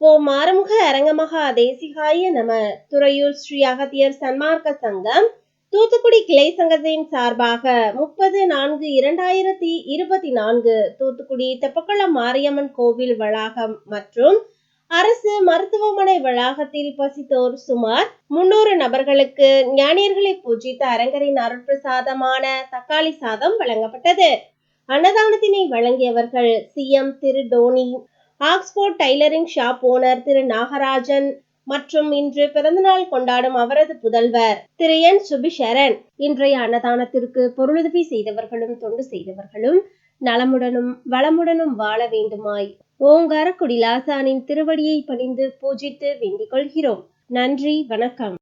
ஓம் ஆறுமுக அரங்கமகா தேசிகாய நம. துறையூர் ஸ்ரீ அகத்தியர் சன்மார்க்க சங்கம் தூத்துக்குடி கிளை சங்கத்தின் சார்பாக 30/4/2024 தூத்துக்குடி தெப்பக்குளம் மாரியம்மன் கோவில் வளாகம் மற்றும் அரசு மருத்துவமனை வளாகத்தில் பசித்தோர் சுமார் 300 நபர்களுக்கு ஞானியர்களை பூஜித்த அரங்கரின் அருட்பிரசாதமான தக்காளி சாதம் வழங்கப்பட்டது. அன்னதானத்தினை வழங்கியவர்கள் CM Thiru Tony, Oxford tailoring shop owner Thiru Nagarajan மற்றும் இன்று பிறந்தநாள் கொண்டாடும் அவரது புதல்வர் திரு என் சுபிஷரன். இன்றைய அன்னதானத்திற்கு பொருளுதவி செய்தவர்களும் தொண்டு செய்தவர்களும் நலமுடனும் வளமுடனும் வாழ வேண்டுமாய் ஓங்காரக்குடி லாசானின் திருவடியை பணிந்து பூஜித்து வேண்டிக் கொள்கிறோம். நன்றி, வணக்கம்.